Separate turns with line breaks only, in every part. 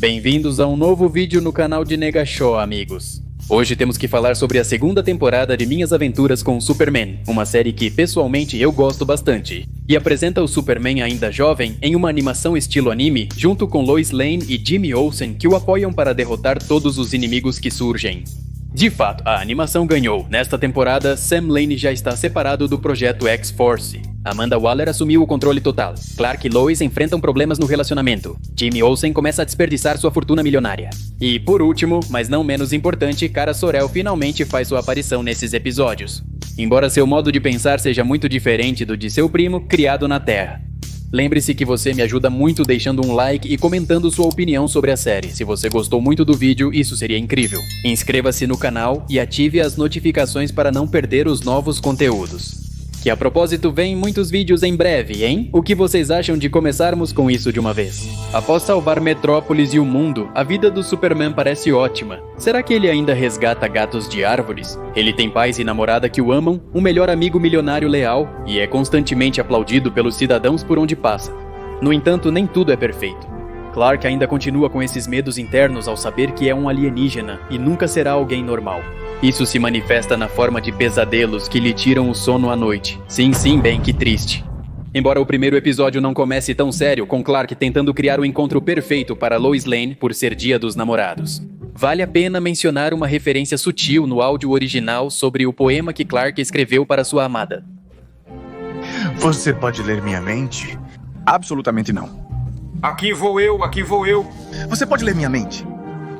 Bem-vindos a um novo vídeo no canal de Negashow, amigos. Hoje temos que falar sobre a segunda temporada de Minhas Aventuras com o Superman, uma série que, pessoalmente, eu gosto bastante, e apresenta o Superman ainda jovem em uma animação estilo anime, junto com Lois Lane e Jimmy Olsen, que o apoiam para derrotar todos os inimigos que surgem. De fato, a animação ganhou. Nesta temporada, Sam Lane já está separado do projeto X-Force. Amanda Waller assumiu o controle total. Clark e Lois enfrentam problemas no relacionamento. Jimmy Olsen começa a desperdiçar sua fortuna milionária. E, por último, mas não menos importante, Kara Zor-El finalmente faz sua aparição nesses episódios. Embora seu modo de pensar seja muito diferente do de seu primo, criado na Terra. Lembre-se que você me ajuda muito deixando um like e comentando sua opinião sobre a série. Se você gostou muito do vídeo, isso seria incrível. Inscreva-se no canal e ative as notificações para não perder os novos conteúdos. Que a propósito, vem muitos vídeos em breve, hein? O que vocês acham de começarmos com isso de uma vez? Após salvar Metrópolis e o mundo, a vida do Superman parece ótima. Será que ele ainda resgata gatos de árvores? Ele tem pais e namorada que o amam, um melhor amigo milionário leal, e é constantemente aplaudido pelos cidadãos por onde passa. No entanto, nem tudo é perfeito. Clark ainda continua com esses medos internos ao saber que é um alienígena e nunca será alguém normal. Isso se manifesta na forma de pesadelos que lhe tiram o sono à noite. Sim, bem, que triste. Embora o primeiro episódio não comece tão sério, com Clark tentando criar o encontro perfeito para Lois Lane por ser Dia dos Namorados. Vale a pena mencionar uma referência sutil no áudio original sobre o poema que Clark escreveu para sua amada.
Você pode ler minha mente? Absolutamente não.
Aqui vou eu.
Você pode ler minha mente?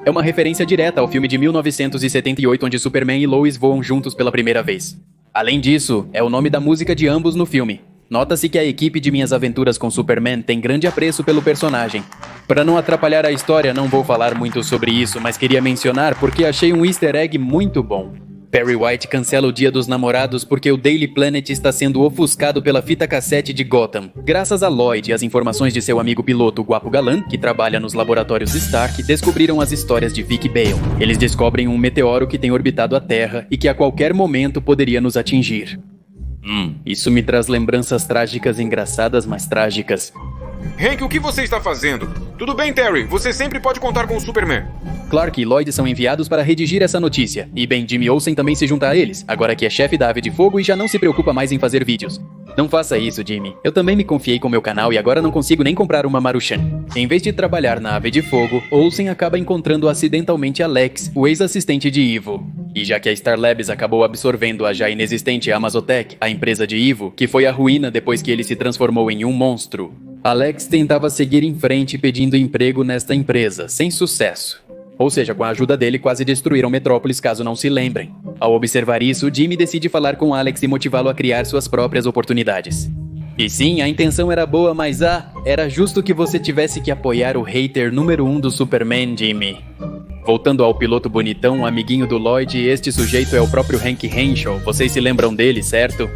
É uma referência direta ao filme de 1978, onde Superman e Lois voam juntos pela primeira vez. Além disso, é o nome da música de ambos no filme. Nota-se que a equipe de Minhas Aventuras com Superman tem grande apreço pelo personagem. Para não atrapalhar a história, não vou falar muito sobre isso, mas queria mencionar porque achei um easter egg muito bom. Perry White cancela o Dia dos Namorados porque o Daily Planet está sendo ofuscado pela fita cassete de Gotham. Graças a Lloyd e as informações de seu amigo piloto Guapo Galã, que trabalha nos laboratórios Stark, descobriram as histórias de Vic Bale. Eles descobrem um meteoro que tem orbitado a Terra e que a qualquer momento poderia nos atingir. Isso me traz lembranças trágicas engraçadas, mas trágicas.
Hank, o que você está fazendo? Tudo bem, Terry, você sempre pode contar com o Superman.
Clark e Lloyd são enviados para redigir essa notícia, e bem, Jimmy Olsen também se junta a eles, agora que é chefe da Ave de Fogo e já não se preocupa mais em fazer vídeos. Não faça isso, Jimmy. Eu também me confiei com meu canal e agora não consigo nem comprar uma Maruchan. Em vez de trabalhar na Ave de Fogo, Olsen acaba encontrando acidentalmente Alex, o ex-assistente de Ivo. E já que a Star Labs acabou absorvendo a já inexistente Amazotech, a empresa de Ivo, que foi à ruína depois que ele se transformou em um monstro, Alex tentava seguir em frente pedindo emprego nesta empresa, sem sucesso. Ou seja, com a ajuda dele quase destruíram Metrópolis, caso não se lembrem. Ao observar isso, Jimmy decide falar com Alex e motivá-lo a criar suas próprias oportunidades. E sim, a intenção era boa, mas era justo que você tivesse que apoiar o hater número 1 do Superman, Jimmy. Voltando ao piloto bonitão, amiguinho do Lloyd, este sujeito é o próprio Hank Henshaw. Vocês se lembram dele, certo?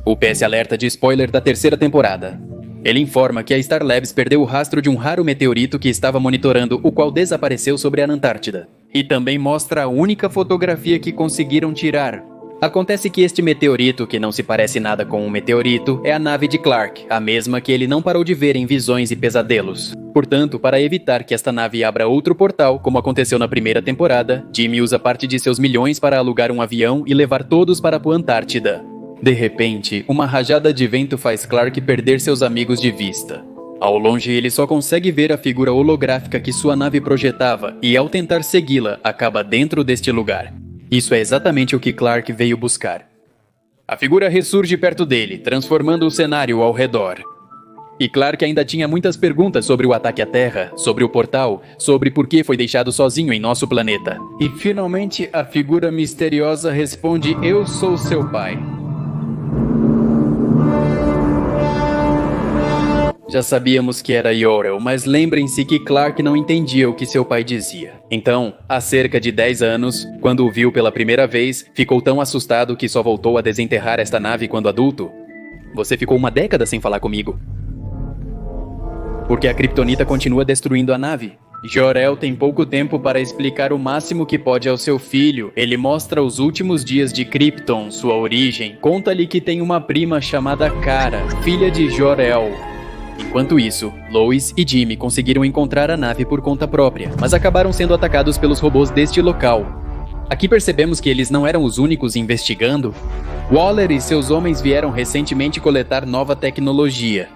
O PS alerta de spoiler da terceira temporada. Ele informa que a Star Labs perdeu o rastro de um raro meteorito que estava monitorando, o qual desapareceu sobre a Antártida. E também mostra a única fotografia que conseguiram tirar. Acontece que este meteorito, que não se parece nada com um meteorito, é a nave de Clark, a mesma que ele não parou de ver em visões e pesadelos. Portanto, para evitar que esta nave abra outro portal, como aconteceu na primeira temporada, Jimmy usa parte de seus milhões para alugar um avião e levar todos para a Antártida. De repente, uma rajada de vento faz Clark perder seus amigos de vista. Ao longe, ele só consegue ver a figura holográfica que sua nave projetava e, ao tentar segui-la, acaba dentro deste lugar. Isso é exatamente o que Clark veio buscar. A figura ressurge perto dele, transformando o cenário ao redor. E Clark ainda tinha muitas perguntas sobre o ataque à Terra, sobre o portal, sobre por que foi deixado sozinho em nosso planeta. E finalmente, a figura misteriosa responde: "Eu sou seu pai." Já sabíamos que era Jor-El, mas lembrem-se que Clark não entendia o que seu pai dizia. Então, há cerca de 10 anos, quando o viu pela primeira vez, ficou tão assustado que só voltou a desenterrar esta nave quando adulto. Você ficou uma década sem falar comigo. Porque a Kryptonita continua destruindo a nave. Jor-El tem pouco tempo para explicar o máximo que pode ao seu filho. Ele mostra os últimos dias de Krypton, sua origem, conta-lhe que tem uma prima chamada Kara, filha de Jor-El. Enquanto isso, Lois e Jimmy conseguiram encontrar a nave por conta própria, mas acabaram sendo atacados pelos robôs deste local. Aqui percebemos que eles não eram os únicos investigando. Waller e seus homens vieram recentemente coletar nova tecnologia.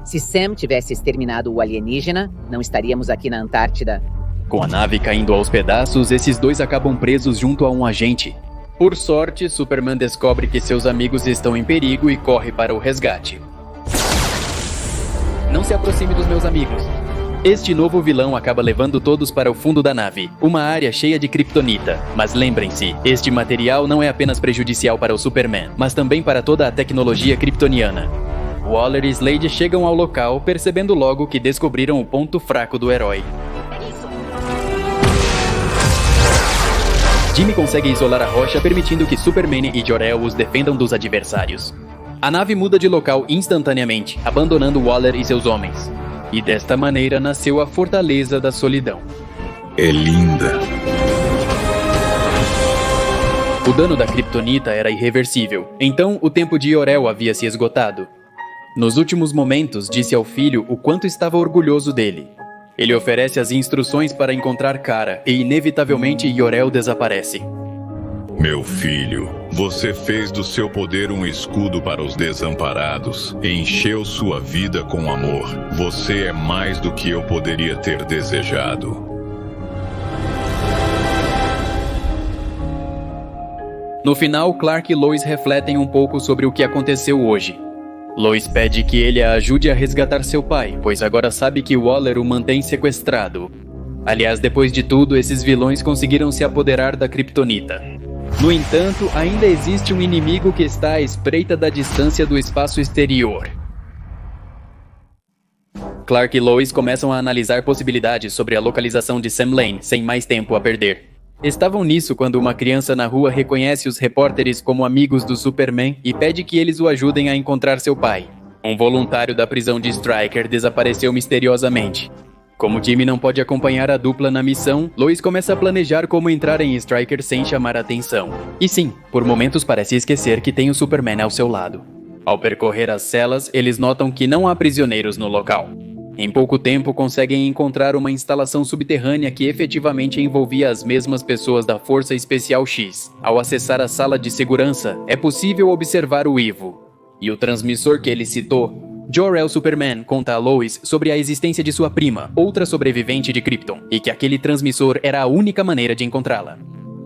Se Sam tivesse exterminado o alienígena, não estaríamos aqui na Antártida.
Com a nave caindo aos pedaços, esses dois acabam presos junto a um agente. Por sorte, Superman descobre que seus amigos estão em perigo e corre para o resgate. Não se aproxime dos meus amigos. Este novo vilão acaba levando todos para o fundo da nave, uma área cheia de kryptonita. Mas lembrem-se, este material não é apenas prejudicial para o Superman, mas também para toda a tecnologia kryptoniana. Waller e Slade chegam ao local, percebendo logo que descobriram o ponto fraco do herói. Jimmy consegue isolar a rocha, permitindo que Superman e Jor-El os defendam dos adversários. A nave muda de local instantaneamente, abandonando Waller e seus homens. E desta maneira nasceu a Fortaleza da Solidão.
É linda.
O dano da kryptonita era irreversível, então o tempo de Jor-El havia se esgotado. Nos últimos momentos, disse ao filho o quanto estava orgulhoso dele. Ele oferece as instruções para encontrar Kara e, inevitavelmente, Jor-El desaparece.
Meu filho, você fez do seu poder um escudo para os desamparados. Encheu sua vida com amor. Você é mais do que eu poderia ter desejado.
No final, Clark e Lois refletem um pouco sobre o que aconteceu hoje. Lois pede que ele a ajude a resgatar seu pai, pois agora sabe que Waller o mantém sequestrado. Aliás, depois de tudo, esses vilões conseguiram se apoderar da kryptonita. No entanto, ainda existe um inimigo que está à espreita da distância do espaço exterior. Clark e Lois começam a analisar possibilidades sobre a localização de Sam Lane, sem mais tempo a perder. Estavam nisso quando uma criança na rua reconhece os repórteres como amigos do Superman e pede que eles o ajudem a encontrar seu pai. Um voluntário da prisão de Stryker desapareceu misteriosamente. Como Jimmy não pode acompanhar a dupla na missão, Lois começa a planejar como entrar em Stryker sem chamar a atenção. E sim, por momentos parece esquecer que tem o Superman ao seu lado. Ao percorrer as celas, eles notam que não há prisioneiros no local. Em pouco tempo, conseguem encontrar uma instalação subterrânea que efetivamente envolvia as mesmas pessoas da Força Especial X. Ao acessar a sala de segurança, é possível observar o Ivo. E o transmissor que ele citou, Jor-El Superman conta a Lois sobre a existência de sua prima, outra sobrevivente de Krypton, e que aquele transmissor era a única maneira de encontrá-la.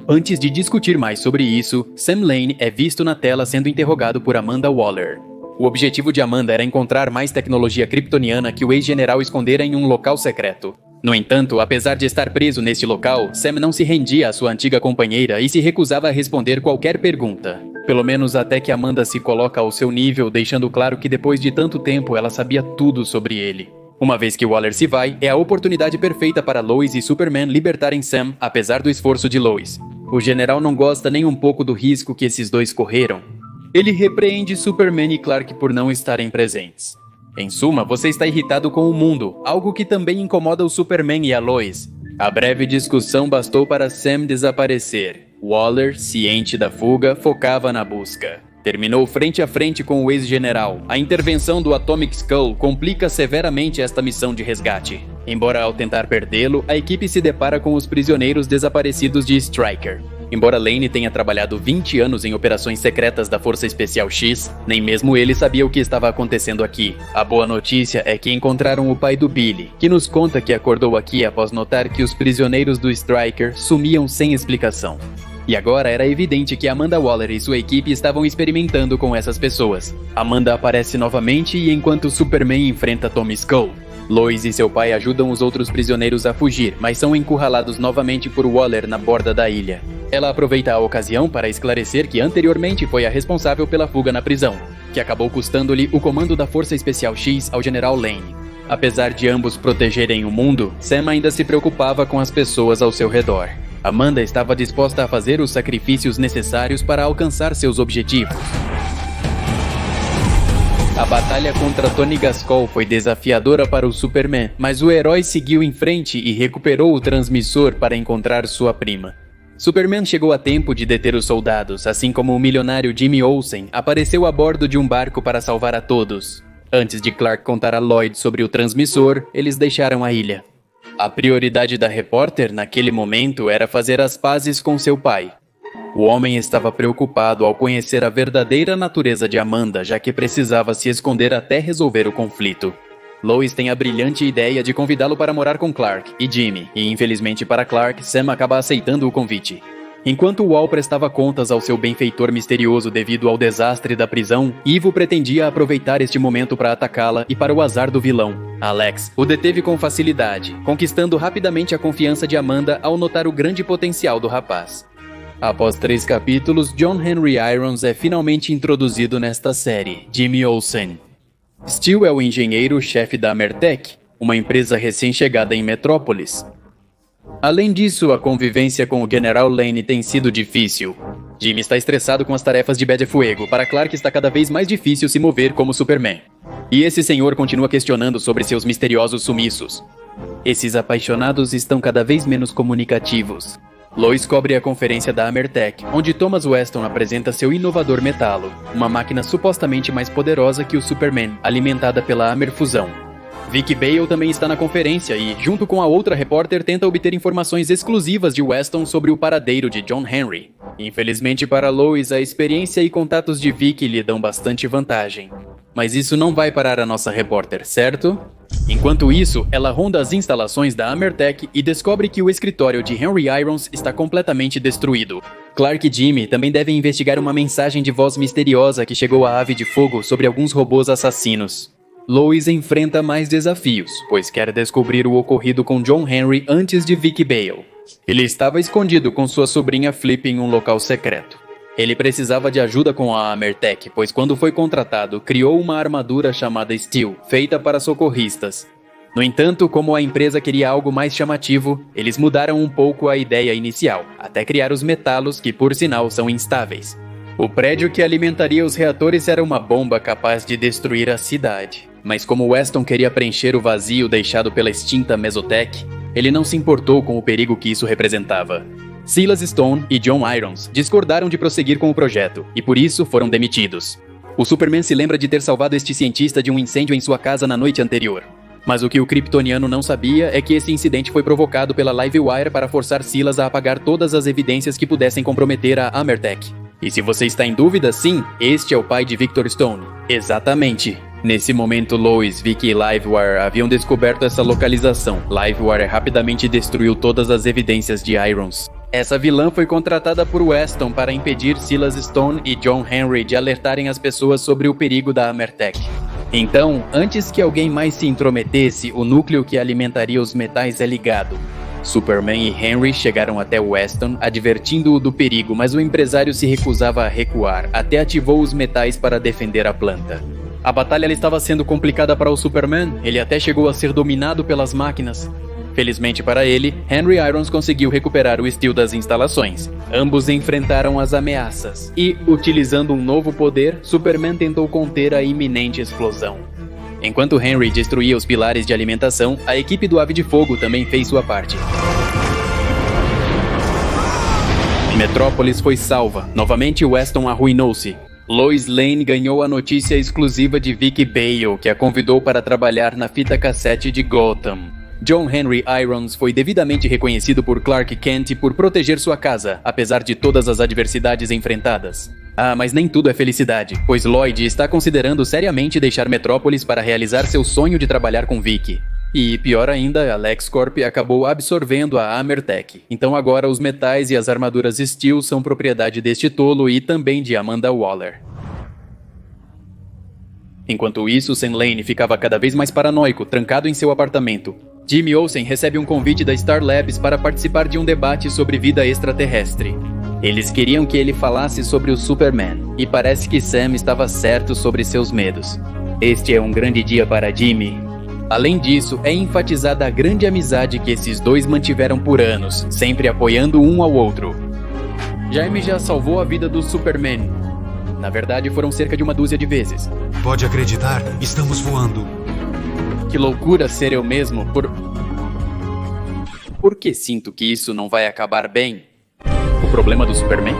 Antes de discutir mais sobre isso, Sam Lane é visto na tela sendo interrogado por Amanda Waller. O objetivo de Amanda era encontrar mais tecnologia kryptoniana que o ex-general escondera em um local secreto. No entanto, apesar de estar preso neste local, Sam não se rendia à sua antiga companheira e se recusava a responder qualquer pergunta. Pelo menos até que Amanda se coloca ao seu nível, deixando claro que depois de tanto tempo ela sabia tudo sobre ele. Uma vez que Waller se vai, é a oportunidade perfeita para Lois e Superman libertarem Sam, apesar do esforço de Lois. O general não gosta nem um pouco do risco que esses dois correram. Ele repreende Superman e Clark por não estarem presentes. Em suma, você está irritado com o mundo, algo que também incomoda o Superman e a Lois. A breve discussão bastou para Sam desaparecer. Waller, ciente da fuga, focava na busca. Terminou frente a frente com o ex-general. A intervenção do Atomic Skull complica severamente esta missão de resgate. Embora ao tentar perdê-lo, a equipe se depara com os prisioneiros desaparecidos de Stryker. Embora Lane tenha trabalhado 20 anos em operações secretas da Força Especial X, nem mesmo ele sabia o que estava acontecendo aqui. A boa notícia é que encontraram o pai do Billy, que nos conta que acordou aqui após notar que os prisioneiros do Stryker sumiam sem explicação. E agora era evidente que Amanda Waller e sua equipe estavam experimentando com essas pessoas. Amanda aparece novamente e enquanto Superman enfrenta Tommy Skull, Lois e seu pai ajudam os outros prisioneiros a fugir, mas são encurralados novamente por Waller na borda da ilha. Ela aproveita a ocasião para esclarecer que anteriormente foi a responsável pela fuga na prisão, que acabou custando-lhe o comando da Força Especial X ao General Lane. Apesar de ambos protegerem o mundo, Sam ainda se preocupava com as pessoas ao seu redor. Amanda estava disposta a fazer os sacrifícios necessários para alcançar seus objetivos. A batalha contra Tony Gaskell foi desafiadora para o Superman, mas o herói seguiu em frente e recuperou o transmissor para encontrar sua prima. Superman chegou a tempo de deter os soldados, assim como o milionário Jimmy Olsen apareceu a bordo de um barco para salvar a todos. Antes de Clark contar a Lloyd sobre o transmissor, eles deixaram a ilha. A prioridade da repórter naquele momento era fazer as pazes com seu pai. O homem estava preocupado ao conhecer a verdadeira natureza de Amanda, já que precisava se esconder até resolver o conflito. Lois tem a brilhante ideia de convidá-lo para morar com Clark e Jimmy, e infelizmente para Clark, Sam acaba aceitando o convite. Enquanto Wall prestava contas ao seu benfeitor misterioso devido ao desastre da prisão, Ivo pretendia aproveitar este momento para atacá-la e para o azar do vilão. Alex o deteve com facilidade, conquistando rapidamente a confiança de Amanda ao notar o grande potencial do rapaz. Após 3 capítulos, John Henry Irons é finalmente introduzido nesta série, Jimmy Olsen. Steel é o engenheiro-chefe da Amertech, uma empresa recém-chegada em Metrópolis. Além disso, a convivência com o General Lane tem sido difícil. Jimmy está estressado com as tarefas de Bad Fuego, para Clark está cada vez mais difícil se mover como Superman. E esse senhor continua questionando sobre seus misteriosos sumiços. Esses apaixonados estão cada vez menos comunicativos. Lois cobre a conferência da Amertech, onde Thomas Weston apresenta seu inovador Metalo, uma máquina supostamente mais poderosa que o Superman, alimentada pela Amerfusão. Vicky Bale também está na conferência e, junto com a outra repórter, tenta obter informações exclusivas de Weston sobre o paradeiro de John Henry. Infelizmente para Lois, a experiência e contatos de Vicky lhe dão bastante vantagem. Mas isso não vai parar a nossa repórter, certo? Enquanto isso, ela ronda as instalações da Amertech e descobre que o escritório de Henry Irons está completamente destruído. Clark e Jimmy também devem investigar uma mensagem de voz misteriosa que chegou à Ave de Fogo sobre alguns robôs assassinos. Lois enfrenta mais desafios, pois quer descobrir o ocorrido com John Henry antes de Vicky Bale. Ele estava escondido com sua sobrinha Flip em um local secreto. Ele precisava de ajuda com a Amertech, pois quando foi contratado, criou uma armadura chamada Steel, feita para socorristas. No entanto, como a empresa queria algo mais chamativo, eles mudaram um pouco a ideia inicial, até criar os metalos que, por sinal, são instáveis. O prédio que alimentaria os reatores era uma bomba capaz de destruir a cidade. Mas como Weston queria preencher o vazio deixado pela extinta Mesotech, ele não se importou com o perigo que isso representava. Silas Stone e John Irons discordaram de prosseguir com o projeto, e por isso foram demitidos. O Superman se lembra de ter salvado este cientista de um incêndio em sua casa na noite anterior. Mas o que o kryptoniano não sabia é que esse incidente foi provocado pela Livewire para forçar Silas a apagar todas as evidências que pudessem comprometer a Amertech. E se você está em dúvida, sim, este é o pai de Victor Stone. Exatamente. Nesse momento, Lois, Vicky e Livewire haviam descoberto essa localização. Livewire rapidamente destruiu todas as evidências de Irons. Essa vilã foi contratada por Weston para impedir Silas Stone e John Henry de alertarem as pessoas sobre o perigo da Amertech. Então, antes que alguém mais se intrometesse, o núcleo que alimentaria os metais é ligado. Superman e Henry chegaram até Weston, advertindo-o do perigo, mas o empresário se recusava a recuar, até ativou os metais para defender a planta. A batalha estava sendo complicada para o Superman, ele até chegou a ser dominado pelas máquinas. Felizmente para ele, Henry Irons conseguiu recuperar o Steel das instalações. Ambos enfrentaram as ameaças e, utilizando um novo poder, Superman tentou conter a iminente explosão. Enquanto Henry destruía os pilares de alimentação, a equipe do Ave de Fogo também fez sua parte. Metrópolis foi salva. Novamente, Weston arruinou-se. Lois Lane ganhou a notícia exclusiva de Vicky Bale, que a convidou para trabalhar na fita cassete de Gotham. John Henry Irons foi devidamente reconhecido por Clark Kent por proteger sua casa, apesar de todas as adversidades enfrentadas. Ah, mas nem tudo é felicidade, pois Lloyd está considerando seriamente deixar Metrópolis para realizar seu sonho de trabalhar com Vicky. E, pior ainda, a LexCorp acabou absorvendo a Amertech. Então agora os metais e as armaduras Steel são propriedade deste tolo e também de Amanda Waller. Enquanto isso, Sam Lane ficava cada vez mais paranoico, trancado em seu apartamento. Jimmy Olsen recebe um convite da Star Labs para participar de um debate sobre vida extraterrestre. Eles queriam que ele falasse sobre o Superman, e parece que Sam estava certo sobre seus medos. Este é um grande dia para Jimmy. Além disso, é enfatizada a grande amizade que esses dois mantiveram por anos, sempre apoiando um ao outro. Jaime já salvou a vida do Superman. Na verdade, foram cerca de uma dúzia de vezes.
Pode acreditar, estamos voando.
Que loucura ser eu mesmo Por que sinto que isso não vai acabar bem? O problema do Superman?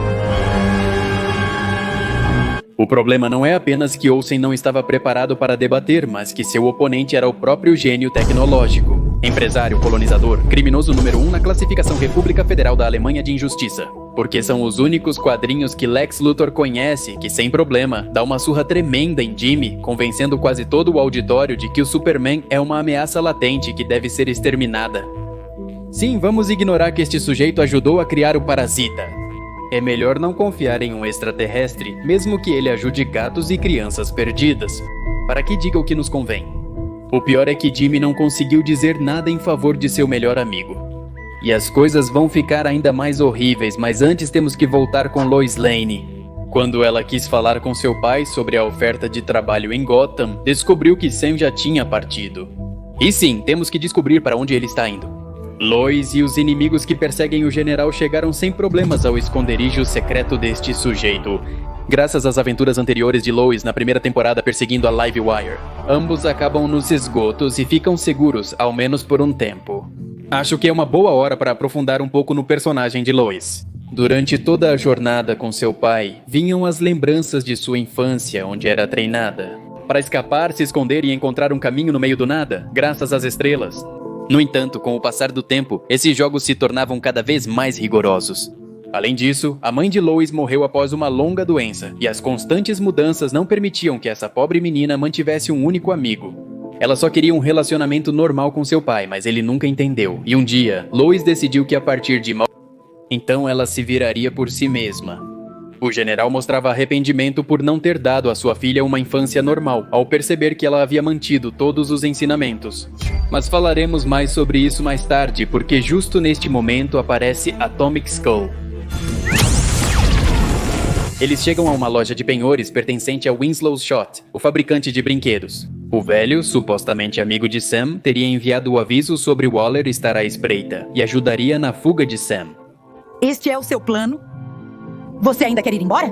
O problema não é apenas que Olsen não estava preparado para debater, mas que seu oponente era o próprio gênio tecnológico. Empresário, colonizador, criminoso número 1 na classificação República Federal da Alemanha de Injustiça. Porque são os únicos quadrinhos que Lex Luthor conhece que, sem problema, dá uma surra tremenda em Jimmy, convencendo quase todo o auditório de que o Superman é uma ameaça latente que deve ser exterminada. Sim, vamos ignorar que este sujeito ajudou a criar o Parasita. É melhor não confiar em um extraterrestre, mesmo que ele ajude gatos e crianças perdidas. Para que diga o que nos convém. O pior é que Jimmy não conseguiu dizer nada em favor de seu melhor amigo. E as coisas vão ficar ainda mais horríveis, mas antes temos que voltar com Lois Lane. Quando ela quis falar com seu pai sobre a oferta de trabalho em Gotham, descobriu que Sam já tinha partido. E sim, temos que descobrir para onde ele está indo. Lois e os inimigos que perseguem o general chegaram sem problemas ao esconderijo secreto deste sujeito. Graças às aventuras anteriores de Lois na primeira temporada perseguindo a Livewire, ambos acabam nos esgotos e ficam seguros, ao menos por um tempo. Acho que é uma boa hora para aprofundar um pouco no personagem de Lois. Durante toda a jornada com seu pai, vinham as lembranças de sua infância, onde era treinada. Para escapar, se esconder e encontrar um caminho no meio do nada, graças às estrelas. No entanto, com o passar do tempo, esses jogos se tornavam cada vez mais rigorosos. Além disso, a mãe de Lois morreu após uma longa doença, e as constantes mudanças não permitiam que essa pobre menina mantivesse um único amigo. Ela só queria um relacionamento normal com seu pai, mas ele nunca entendeu. E um dia, Lois decidiu que a partir de então ela se viraria por si mesma. O general mostrava arrependimento por não ter dado à sua filha uma infância normal, ao perceber que ela havia mantido todos os ensinamentos. Mas falaremos mais sobre isso mais tarde, porque justo neste momento aparece Atomic Skull. Eles chegam a uma loja de penhores pertencente a Winslow Shot, o fabricante de brinquedos. O velho, supostamente amigo de Sam, teria enviado o aviso sobre Waller estar à espreita e ajudaria na fuga de Sam.
Este é o seu plano? Você ainda quer ir embora?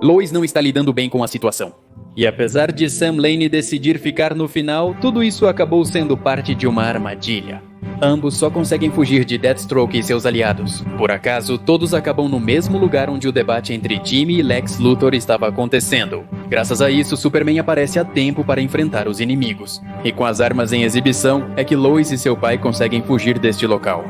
Lois não está lidando bem com a situação. E apesar de Sam Lane decidir ficar no final, tudo isso acabou sendo parte de uma armadilha. Ambos só conseguem fugir de Deathstroke e seus aliados. Por acaso, todos acabam no mesmo lugar onde o debate entre Jimmy e Lex Luthor estava acontecendo. Graças a isso, Superman aparece a tempo para enfrentar os inimigos. E com as armas em exibição, é que Lois e seu pai conseguem fugir deste local.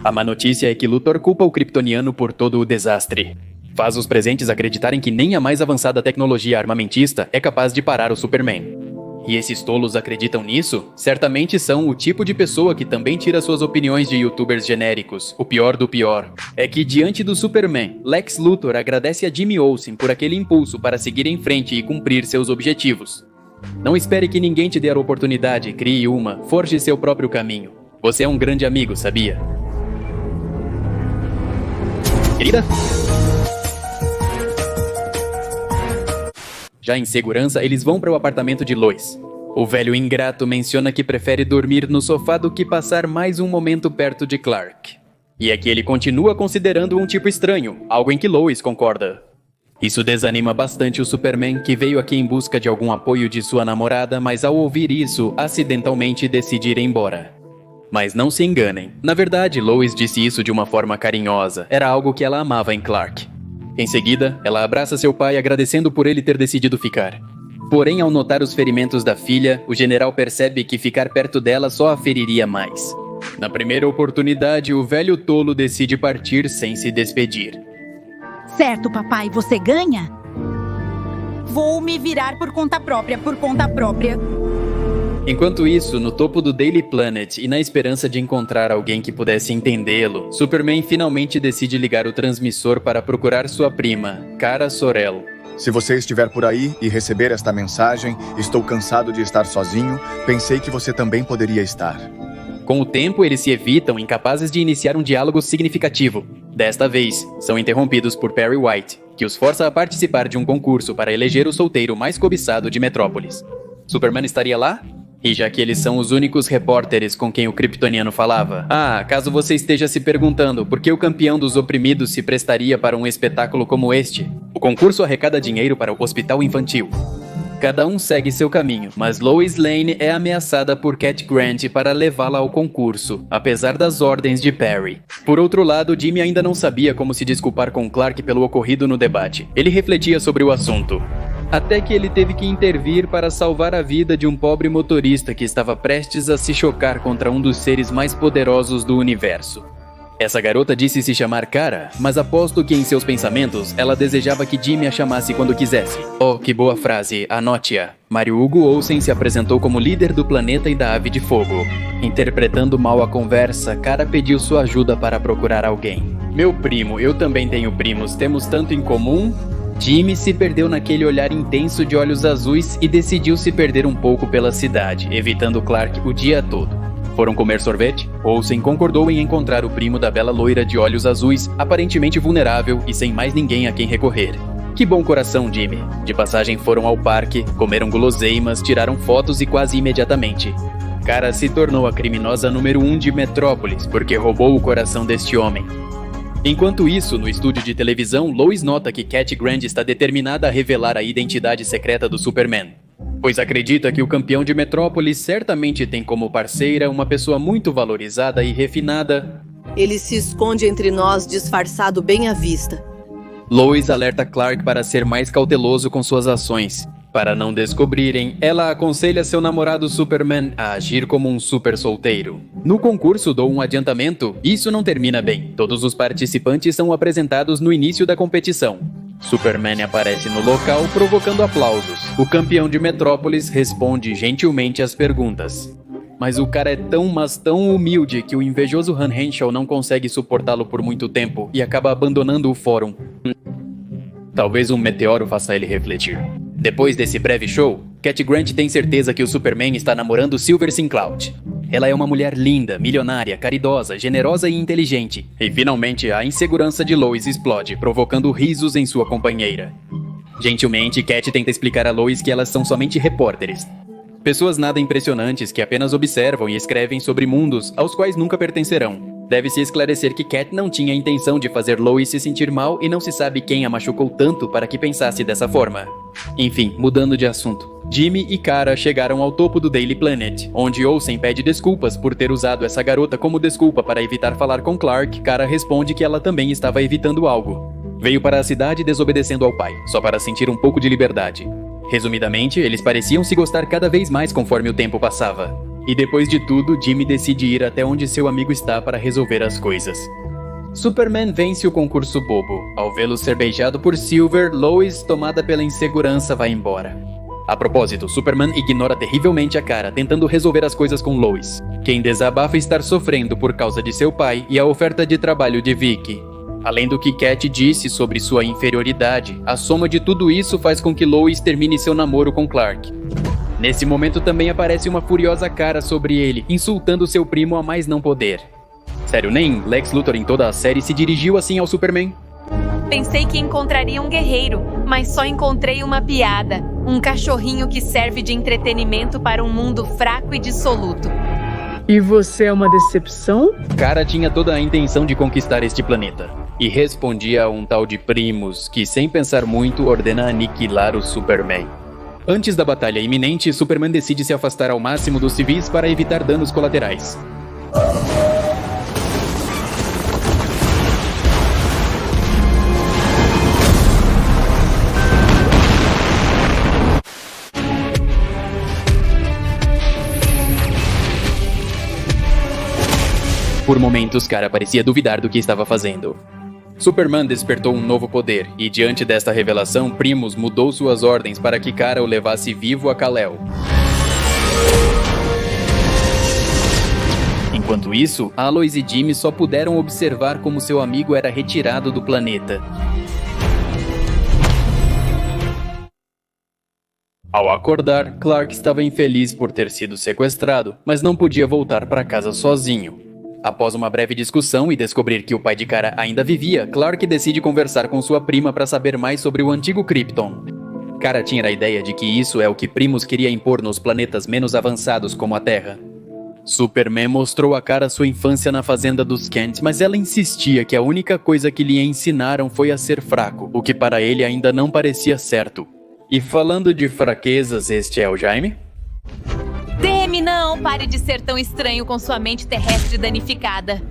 A má notícia é que Luthor culpa o kryptoniano por todo o desastre. Faz os presentes acreditarem que nem a mais avançada tecnologia armamentista é capaz de parar o Superman. E esses tolos acreditam nisso? Certamente são o tipo de pessoa que também tira suas opiniões de youtubers genéricos. O pior do pior é que, diante do Superman, Lex Luthor agradece a Jimmy Olsen por aquele impulso para seguir em frente e cumprir seus objetivos. Não espere que ninguém te dê a oportunidade, crie uma, forje seu próprio caminho. Você é um grande amigo, sabia? Querida? Já em segurança, eles vão para o apartamento de Lois. O velho ingrato menciona que prefere dormir no sofá do que passar mais um momento perto de Clark. E é que ele continua considerando um tipo estranho, algo em que Lois concorda. Isso desanima bastante o Superman, que veio aqui em busca de algum apoio de sua namorada, mas ao ouvir isso, acidentalmente decide ir embora. Mas não se enganem, na verdade Lois disse isso de uma forma carinhosa, era algo que ela amava em Clark. Em seguida, ela abraça seu pai agradecendo por ele ter decidido ficar. Porém, ao notar os ferimentos da filha, o general percebe que ficar perto dela só a feriria mais. Na primeira oportunidade, o velho tolo decide partir sem se despedir.
Certo, papai, você ganha? Vou me virar por conta própria.
Enquanto isso, no topo do Daily Planet e na esperança de encontrar alguém que pudesse entendê-lo, Superman finalmente decide ligar o transmissor para procurar sua prima, Kara Zor-El.
Se você estiver por aí e receber esta mensagem, estou cansado de estar sozinho, pensei que você também poderia estar.
Com o tempo, eles se evitam, incapazes de iniciar um diálogo significativo. Desta vez, são interrompidos por Perry White, que os força a participar de um concurso para eleger o solteiro mais cobiçado de Metrópolis. Superman estaria lá? E já que eles são os únicos repórteres com quem o kryptoniano falava, caso você esteja se perguntando por que o campeão dos oprimidos se prestaria para um espetáculo como este, o concurso arrecada dinheiro para o hospital infantil. Cada um segue seu caminho, mas Lois Lane é ameaçada por Cat Grant para levá-la ao concurso, apesar das ordens de Perry. Por outro lado, Jimmy ainda não sabia como se desculpar com Clark pelo ocorrido no debate. Ele refletia sobre o assunto. Até que ele teve que intervir para salvar a vida de um pobre motorista que estava prestes a se chocar contra um dos seres mais poderosos do universo. Essa garota disse se chamar Kara, mas aposto que em seus pensamentos ela desejava que Jimmy a chamasse quando quisesse. Oh, que boa frase, anote-a. Mário Hugo Olsen se apresentou como líder do planeta e da Ave de Fogo. Interpretando mal a conversa, Kara pediu sua ajuda para procurar alguém. Meu primo, eu também tenho primos, temos tanto em comum? Jimmy se perdeu naquele olhar intenso de olhos azuis e decidiu se perder um pouco pela cidade, evitando Clark o dia todo. Foram comer sorvete? Olsen concordou em encontrar o primo da bela loira de olhos azuis, aparentemente vulnerável e sem mais ninguém a quem recorrer. Que bom coração, Jimmy. De passagem foram ao parque, comeram guloseimas, tiraram fotos e quase imediatamente Kara se tornou a criminosa número 1 de Metrópolis, porque roubou o coração deste homem. Enquanto isso, no estúdio de televisão, Lois nota que Cat Grant está determinada a revelar a identidade secreta do Superman, pois acredita que o campeão de Metrópolis certamente tem como parceira uma pessoa muito valorizada e refinada.
Ele se esconde entre nós disfarçado bem à vista.
Lois alerta Clark para ser mais cauteloso com suas ações. Para não descobrirem, ela aconselha seu namorado Superman a agir como um super solteiro. No concurso dou um adiantamento, isso não termina bem. Todos os participantes são apresentados no início da competição. Superman aparece no local provocando aplausos. O campeão de Metrópolis responde gentilmente às perguntas. Mas o cara é tão, mas tão humilde que o invejoso Han Henshaw não consegue suportá-lo por muito tempo e acaba abandonando o fórum. Talvez um meteoro faça ele refletir. Depois desse breve show, Cat Grant tem certeza que o Superman está namorando Silver St. Cloud. Ela é uma mulher linda, milionária, caridosa, generosa e inteligente. E finalmente a insegurança de Lois explode, provocando risos em sua companheira. Gentilmente, Cat tenta explicar a Lois que elas são somente repórteres. Pessoas nada impressionantes que apenas observam e escrevem sobre mundos aos quais nunca pertencerão. Deve-se esclarecer que Cat não tinha a intenção de fazer Lois se sentir mal e não se sabe quem a machucou tanto para que pensasse dessa forma. Enfim, mudando de assunto. Jimmy e Kara chegaram ao topo do Daily Planet, onde Olsen pede desculpas por ter usado essa garota como desculpa para evitar falar com Clark. Kara responde que ela também estava evitando algo. Veio para a cidade desobedecendo ao pai, só para sentir um pouco de liberdade. Resumidamente, eles pareciam se gostar cada vez mais conforme o tempo passava. E depois de tudo, Jimmy decide ir até onde seu amigo está para resolver as coisas. Superman vence o concurso bobo. Ao vê-lo ser beijado por Silver, Lois, tomada pela insegurança, vai embora. A propósito, Superman ignora terrivelmente a Kara, tentando resolver as coisas com Lois, quem desabafa estar sofrendo por causa de seu pai e a oferta de trabalho de Vicky. Além do que Cat disse sobre sua inferioridade, a soma de tudo isso faz com que Lois termine seu namoro com Clark. Nesse momento também aparece uma furiosa Kara sobre ele, insultando seu primo a mais não poder. Sério, nem Lex Luthor em toda a série se dirigiu assim ao Superman?
Pensei que encontraria um guerreiro, mas só encontrei uma piada. Um cachorrinho que serve de entretenimento para um mundo fraco e dissoluto.
E você é uma decepção?
Kara tinha toda a intenção de conquistar este planeta. E respondia a um tal de Primus, que sem pensar muito ordena aniquilar o Superman. Antes da batalha iminente, Superman decide se afastar ao máximo dos civis para evitar danos colaterais. Por momentos, Kara parecia duvidar do que estava fazendo. Superman despertou um novo poder, e diante desta revelação, Primus mudou suas ordens para que Kara o levasse vivo a Kal-El. Enquanto isso, Aloys e Jimmy só puderam observar como seu amigo era retirado do planeta. Ao acordar, Clark estava infeliz por ter sido sequestrado, mas não podia voltar para casa sozinho. Após uma breve discussão e descobrir que o pai de Kara ainda vivia, Clark decide conversar com sua prima para saber mais sobre o antigo Krypton. Kara tinha a ideia de que isso é o que Primus queria impor nos planetas menos avançados como a Terra. Superman mostrou a Kara sua infância na fazenda dos Kent, mas ela insistia que a única coisa que lhe ensinaram foi a ser fraco, o que para ele ainda não parecia certo. E falando de fraquezas, este é o Jaime?
Demi, não! Pare de ser tão estranho com sua mente terrestre danificada.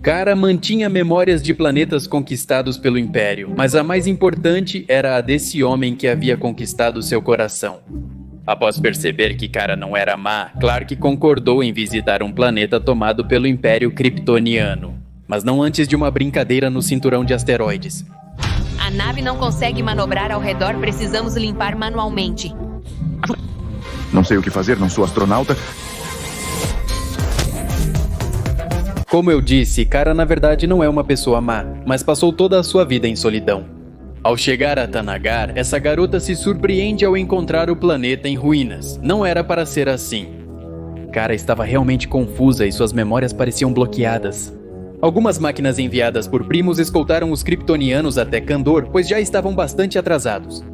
Kara mantinha memórias de planetas conquistados pelo Império, mas a mais importante era a desse homem que havia conquistado seu coração. Após perceber que Kara não era má, Clark concordou em visitar um planeta tomado pelo Império Kryptoniano, mas não antes de uma brincadeira no cinturão de asteroides.
A nave não consegue manobrar ao redor, precisamos limpar manualmente.
Não sei o que fazer, não sou astronauta.
Como eu disse, Kara na verdade não é uma pessoa má, mas passou toda a sua vida em solidão. Ao chegar a Thanagar, essa garota se surpreende ao encontrar o planeta em ruínas. Não era para ser assim. Kara estava realmente confusa e suas memórias pareciam bloqueadas. Algumas máquinas enviadas por Primus escoltaram os kryptonianos até Kandor, pois já estavam bastante atrasados.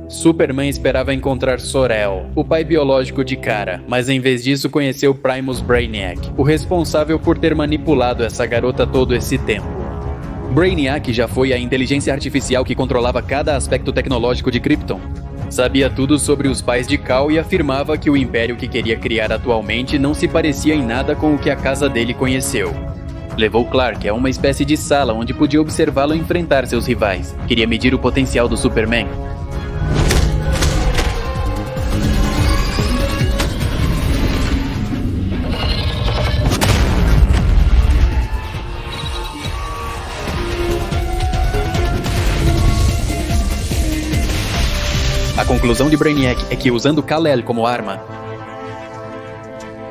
Superman esperava encontrar Sor-El, o pai biológico de Kara, mas em vez disso conheceu Primus Brainiac, o responsável por ter manipulado essa garota todo esse tempo. Brainiac já foi a inteligência artificial que controlava cada aspecto tecnológico de Krypton. Sabia tudo sobre os pais de Kal e afirmava que o império que queria criar atualmente não se parecia em nada com o que a casa dele conheceu. Levou Clark a uma espécie de sala onde podia observá-lo enfrentar seus rivais. Queria medir o potencial do Superman. A conclusão de Brainiac é que, usando Kal-El como arma,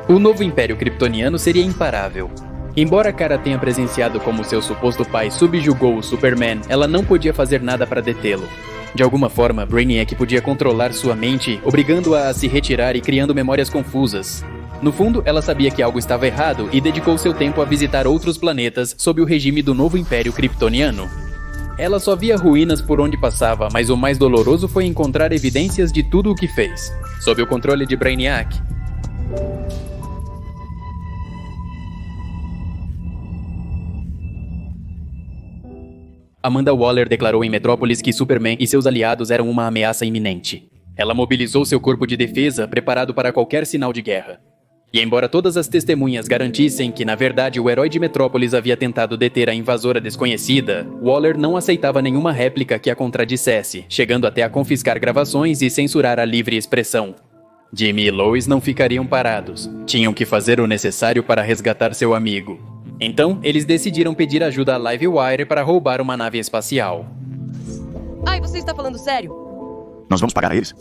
o novo Império Kryptoniano seria imparável. Embora Kara tenha presenciado como seu suposto pai subjugou o Superman, ela não podia fazer nada para detê-lo. De alguma forma, Brainiac podia controlar sua mente, obrigando-a a se retirar e criando memórias confusas. No fundo, ela sabia que algo estava errado e dedicou seu tempo a visitar outros planetas sob o regime do novo Império Kryptoniano. Ela só via ruínas por onde passava, mas o mais doloroso foi encontrar evidências de tudo o que fez. Sob o controle de Brainiac, Amanda Waller declarou em Metrópolis que Superman e seus aliados eram uma ameaça iminente. Ela mobilizou seu corpo de defesa, preparado para qualquer sinal de guerra. E embora todas as testemunhas garantissem que, na verdade, o herói de Metrópolis havia tentado deter a invasora desconhecida, Waller não aceitava nenhuma réplica que a contradissesse, chegando até a confiscar gravações e censurar a livre expressão. Jimmy e Lois não ficariam parados. Tinham que fazer o necessário para resgatar seu amigo. Então, eles decidiram pedir ajuda a Livewire para roubar uma nave espacial.
Ai, você está falando sério?
Nós vamos pagar a eles?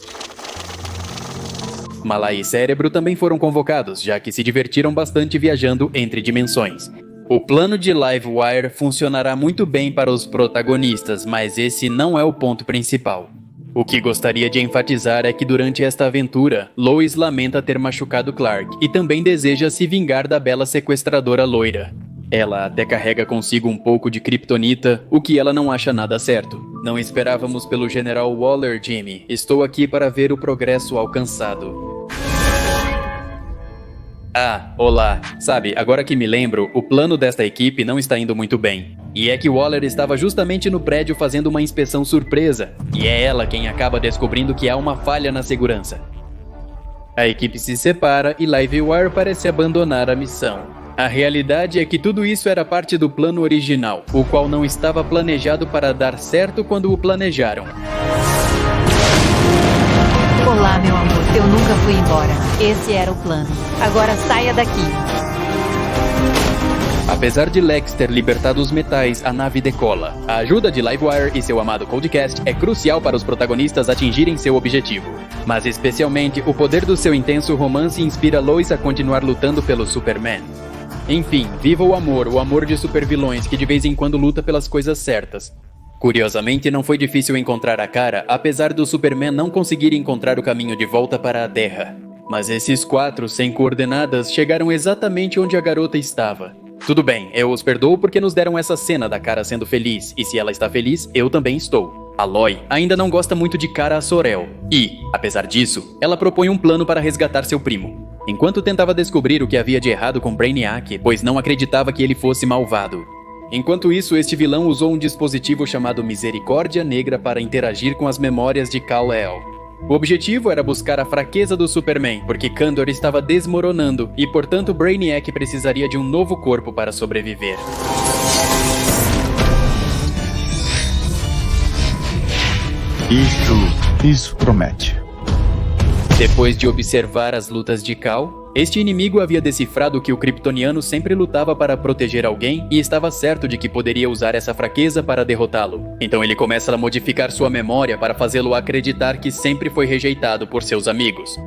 Malai e Cérebro também foram convocados, já que se divertiram bastante viajando entre dimensões. O plano de Livewire funcionará muito bem para os protagonistas, mas esse não é o ponto principal. O que gostaria de enfatizar é que durante esta aventura, Lois lamenta ter machucado Clark e também deseja se vingar da bela sequestradora loira. Ela até carrega consigo um pouco de kryptonita, o que ela não acha nada certo. Não esperávamos pelo General Waller, Jimmy. Estou aqui para ver o progresso alcançado. Ah, olá. Sabe, agora que me lembro, o plano desta equipe não está indo muito bem. E é que Waller estava justamente no prédio fazendo uma inspeção surpresa. E é ela quem acaba descobrindo que há uma falha na segurança. A equipe se separa e Livewire parece abandonar a missão. A realidade é que tudo isso era parte do plano original, o qual não estava planejado para dar certo quando o planejaram.
Olá, meu amor. Eu nunca fui embora. Esse era o plano. Agora saia daqui.
Apesar de Lex ter libertado os metais, a nave decola. A ajuda de Livewire e seu amado Codecast é crucial para os protagonistas atingirem seu objetivo. Mas especialmente, o poder do seu intenso romance inspira Lois a continuar lutando pelo Superman. Enfim, viva o amor de supervilões que de vez em quando luta pelas coisas certas. Curiosamente, não foi difícil encontrar a Kara, apesar do Superman não conseguir encontrar o caminho de volta para a Terra. Mas esses quatro, sem coordenadas, chegaram exatamente onde a garota estava. Tudo bem, eu os perdoo porque nos deram essa cena da Kara sendo feliz, e se ela está feliz, eu também estou. Aloy ainda não gosta muito de Kara Sorel e, apesar disso, ela propõe um plano para resgatar seu primo. Enquanto tentava descobrir o que havia de errado com Brainiac, pois não acreditava que ele fosse malvado. Enquanto isso, este vilão usou um dispositivo chamado Misericórdia Negra para interagir com as memórias de Kal-El. O objetivo era buscar a fraqueza do Superman, porque Kandor estava desmoronando e, portanto, Brainiac precisaria de um novo corpo para sobreviver.
Isso promete.
Depois de observar as lutas de Kal, este inimigo havia decifrado que o kryptoniano sempre lutava para proteger alguém e estava certo de que poderia usar essa fraqueza para derrotá-lo. Então ele começa a modificar sua memória para fazê-lo acreditar que sempre foi rejeitado por seus amigos.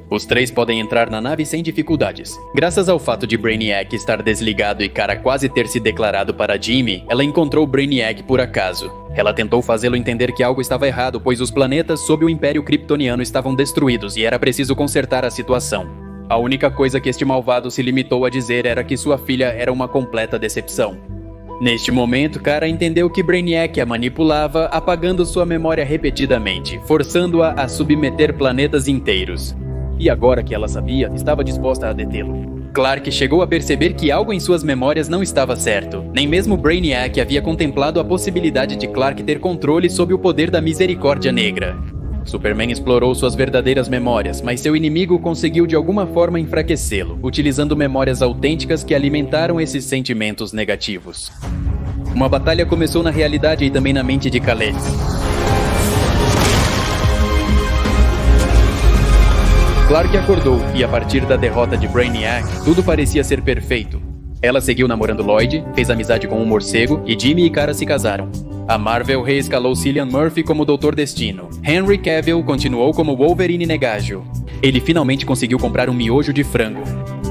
Os três podem entrar na nave sem dificuldades. Graças ao fato de Brainiac estar desligado e Kara quase ter se declarado para Jimmy, ela encontrou Brainiac por acaso. Ela tentou fazê-lo entender que algo estava errado, pois os planetas sob o Império Kryptoniano estavam destruídos e era preciso consertar a situação. A única coisa que este malvado se limitou a dizer era que sua filha era uma completa decepção. Neste momento, Kara entendeu que Brainiac a manipulava, apagando sua memória repetidamente, forçando-a a submeter planetas inteiros. E agora que ela sabia, estava disposta a detê-lo. Clark chegou a perceber que algo em suas memórias não estava certo. Nem mesmo Brainiac havia contemplado a possibilidade de Clark ter controle sob o poder da Misericórdia Negra. Superman explorou suas verdadeiras memórias, mas seu inimigo conseguiu de alguma forma enfraquecê-lo, utilizando memórias autênticas que alimentaram esses sentimentos negativos. Uma batalha começou na realidade e também na mente de Kal-El. Clark acordou, e a partir da derrota de Brainiac, tudo parecia ser perfeito. Ela seguiu namorando Lloyd, fez amizade com um morcego, e Jimmy e Kara se casaram. A Marvel reescalou Cillian Murphy como Doutor Destino. Henry Cavill continuou como Wolverine Negágio. Ele finalmente conseguiu comprar um miojo de frango.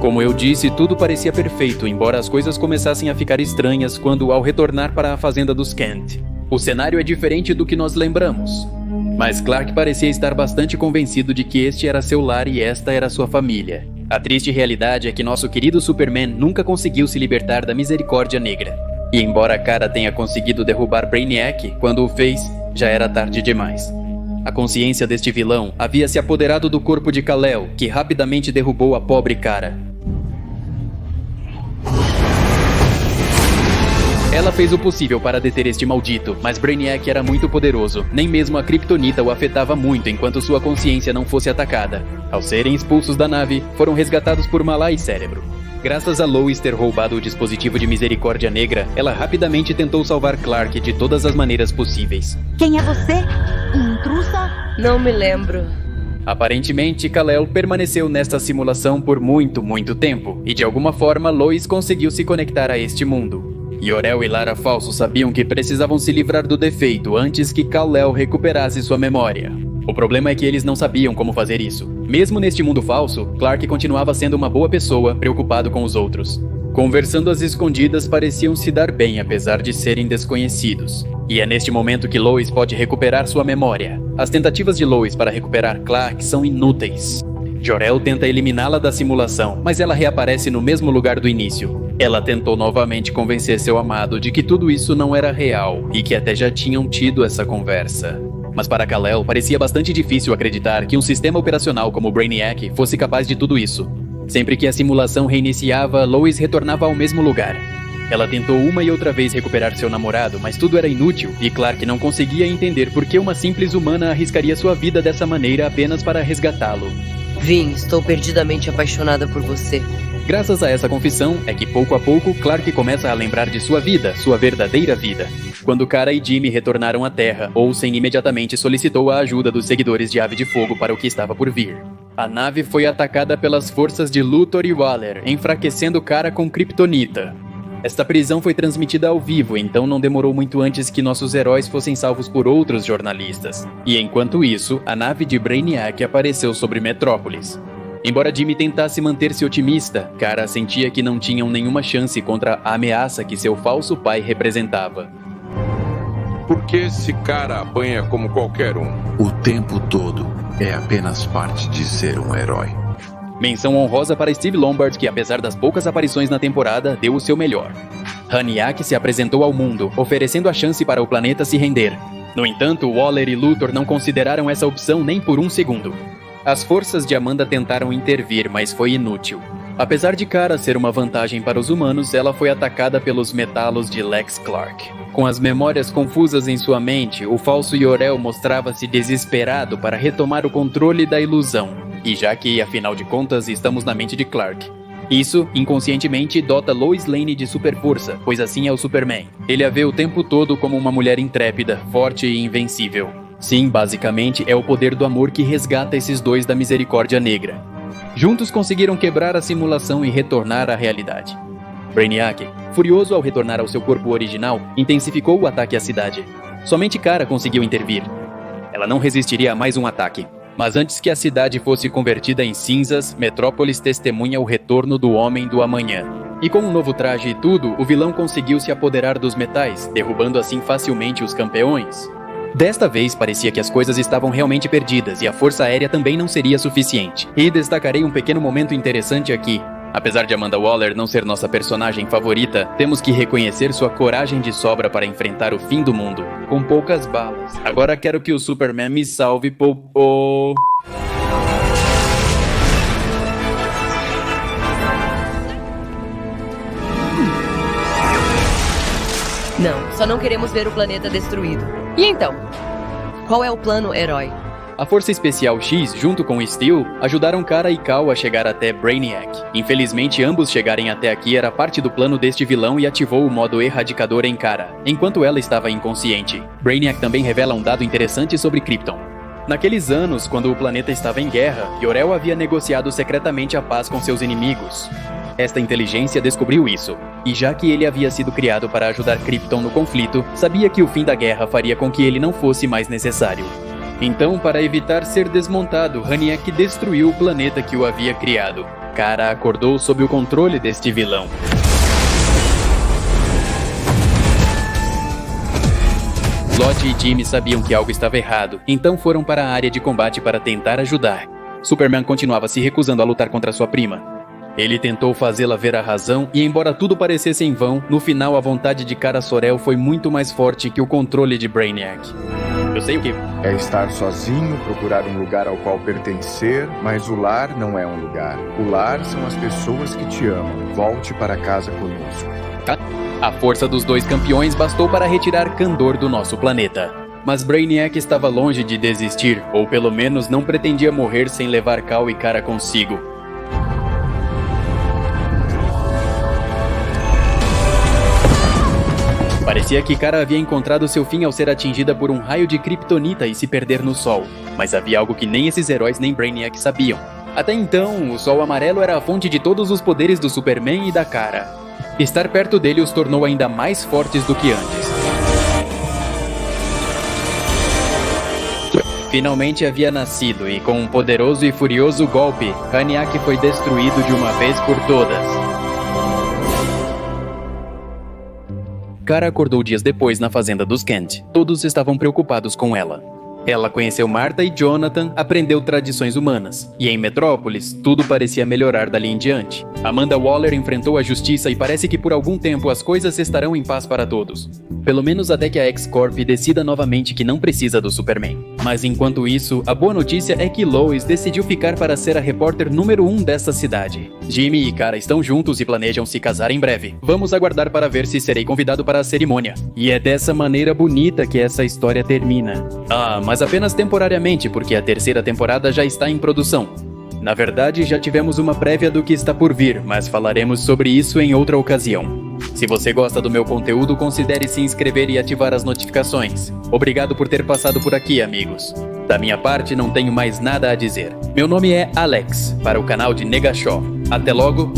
Como eu disse, tudo parecia perfeito, embora as coisas começassem a ficar estranhas quando, ao retornar para a fazenda dos Kent. O cenário é diferente do que nós lembramos. Mas Clark parecia estar bastante convencido de que este era seu lar e esta era sua família. A triste realidade é que nosso querido Superman nunca conseguiu se libertar da Misericórdia Negra. E embora Kara tenha conseguido derrubar Brainiac, quando o fez, já era tarde demais. A consciência deste vilão havia se apoderado do corpo de Kal-El, que rapidamente derrubou a pobre Kara. Ela fez o possível para deter este maldito, mas Brainiac era muito poderoso. Nem mesmo a Kryptonita o afetava muito enquanto sua consciência não fosse atacada. Ao serem expulsos da nave, foram resgatados por Malá e Cérebro. Graças a Lois ter roubado o dispositivo de Misericórdia Negra, ela rapidamente tentou salvar Clark de todas as maneiras possíveis.
Quem é você? Intrusa?
Não me lembro.
Aparentemente, Kal-El permaneceu nesta simulação por muito tempo, e de alguma forma Lois conseguiu se conectar a este mundo. Yor-El e Lara Falso sabiam que precisavam se livrar do defeito antes que Kal-El recuperasse sua memória. O problema é que eles não sabiam como fazer isso. Mesmo neste mundo falso, Clark continuava sendo uma boa pessoa, preocupado com os outros. Conversando às escondidas, pareciam se dar bem apesar de serem desconhecidos. E é neste momento que Lois pode recuperar sua memória. As tentativas de Lois para recuperar Clark são inúteis. Jor-El tenta eliminá-la da simulação, mas ela reaparece no mesmo lugar do início. Ela tentou novamente convencer seu amado de que tudo isso não era real e que até já tinham tido essa conversa. Mas para Kal-El parecia bastante difícil acreditar que um sistema operacional como Brainiac fosse capaz de tudo isso. Sempre que a simulação reiniciava, Lois retornava ao mesmo lugar. Ela tentou uma e outra vez recuperar seu namorado, mas tudo era inútil e Clark não conseguia entender por que uma simples humana arriscaria sua vida dessa maneira apenas para resgatá-lo.
Vin, estou perdidamente apaixonada por você.
Graças a essa confissão, é que pouco a pouco Clark começa a lembrar de sua vida, sua verdadeira vida. Quando Kara e Jimmy retornaram à Terra, Olsen imediatamente solicitou a ajuda dos seguidores de Ave de Fogo para o que estava por vir. A nave foi atacada pelas forças de Luthor e Waller, enfraquecendo Kara com Kryptonita. Esta prisão foi transmitida ao vivo, então não demorou muito antes que nossos heróis fossem salvos por outros jornalistas. E enquanto isso, a nave de Brainiac apareceu sobre Metrópolis. Embora Jimmy tentasse manter-se otimista, Kara sentia que não tinham nenhuma chance contra a ameaça que seu falso pai representava.
Por que esse cara apanha como qualquer um?
O tempo todo é apenas parte de ser um herói.
Menção honrosa para Steve Lombard, que apesar das poucas aparições na temporada, deu o seu melhor. Haniak se apresentou ao mundo, oferecendo a chance para o planeta se render. No entanto, Waller e Luthor não consideraram essa opção nem por um segundo. As forças de Amanda tentaram intervir, mas foi inútil. Apesar de Kara ser uma vantagem para os humanos, ela foi atacada pelos metalos de Lex Clark. Com as memórias confusas em sua mente, o falso Jor-El mostrava-se desesperado para retomar o controle da ilusão. E já que, afinal de contas, estamos na mente de Clark. Isso, inconscientemente, dota Lois Lane de super força, pois assim é o Superman. Ele a vê o tempo todo como uma mulher intrépida, forte e invencível. Sim, basicamente, é o poder do amor que resgata esses dois da misericórdia negra. Juntos conseguiram quebrar a simulação e retornar à realidade. Brainiac, furioso ao retornar ao seu corpo original, intensificou o ataque à cidade. Somente Kara conseguiu intervir. Ela não resistiria a mais um ataque. Mas antes que a cidade fosse convertida em cinzas, Metrópolis testemunha o retorno do Homem do Amanhã. E com um novo traje e tudo, o vilão conseguiu se apoderar dos metais, derrubando assim facilmente os campeões. Desta vez, parecia que as coisas estavam realmente perdidas e a força aérea também não seria suficiente. E destacarei um pequeno momento interessante aqui. Apesar de Amanda Waller não ser nossa personagem favorita, temos que reconhecer sua coragem de sobra para enfrentar o fim do mundo, com poucas balas. Agora quero que o Superman me salve, Popô.
Não, só não queremos ver o planeta destruído. E então? Qual é o plano, herói?
A Força Especial X, junto com Steel, ajudaram Kara e Kal a chegar até Brainiac. Infelizmente, ambos chegarem até aqui era parte do plano deste vilão e ativou o modo erradicador em Kara, enquanto ela estava inconsciente. Brainiac também revela um dado interessante sobre Krypton. Naqueles anos, quando o planeta estava em guerra, Jor-El havia negociado secretamente a paz com seus inimigos. Esta inteligência descobriu isso, e já que ele havia sido criado para ajudar Krypton no conflito, sabia que o fim da guerra faria com que ele não fosse mais necessário. Então, para evitar ser desmontado, Brainiac destruiu o planeta que o havia criado. Kara acordou sob o controle deste vilão. Lodge e Jimmy sabiam que algo estava errado, então foram para a área de combate para tentar ajudar. Superman continuava se recusando a lutar contra sua prima. Ele tentou fazê-la ver a razão e, embora tudo parecesse em vão, no final a vontade de Kara Zor-El foi muito mais forte que o controle de Brainiac. Eu sei o que...
É estar sozinho, procurar um lugar ao qual pertencer, mas o lar não é um lugar. O lar são as pessoas que te amam. Volte para casa conosco.
A força dos dois campeões bastou para retirar Kandor do nosso planeta. Mas Brainiac estava longe de desistir, ou pelo menos não pretendia morrer sem levar Kal e Kara consigo. Parecia que Kara havia encontrado seu fim ao ser atingida por um raio de kryptonita e se perder no sol. Mas havia algo que nem esses heróis nem Brainiac sabiam. Até então, o sol amarelo era a fonte de todos os poderes do Superman e da Kara. Estar perto dele os tornou ainda mais fortes do que antes. Finalmente havia nascido e com um poderoso e furioso golpe, Brainiac foi destruído de uma vez por todas. Kara acordou dias depois na fazenda dos Kent. Todos estavam preocupados com ela. Ela conheceu Martha e Jonathan, aprendeu tradições humanas. E em Metrópolis, tudo parecia melhorar dali em diante. Amanda Waller enfrentou a justiça e parece que por algum tempo as coisas estarão em paz para todos. Pelo menos até que a X-Corp decida novamente que não precisa do Superman. Mas enquanto isso, a boa notícia é que Lois decidiu ficar para ser a repórter número 1 desta cidade. Jimmy e Kara estão juntos e planejam se casar em breve. Vamos aguardar para ver se serei convidado para a cerimônia. E é dessa maneira bonita que essa história termina. Mas apenas temporariamente, porque a terceira temporada já está em produção. Na verdade, já tivemos uma prévia do que está por vir, mas falaremos sobre isso em outra ocasião. Se você gosta do meu conteúdo, considere se inscrever e ativar as notificações. Obrigado por ter passado por aqui, amigos. Da minha parte, não tenho mais nada a dizer. Meu nome é Alex, para o canal de Negashow. Até logo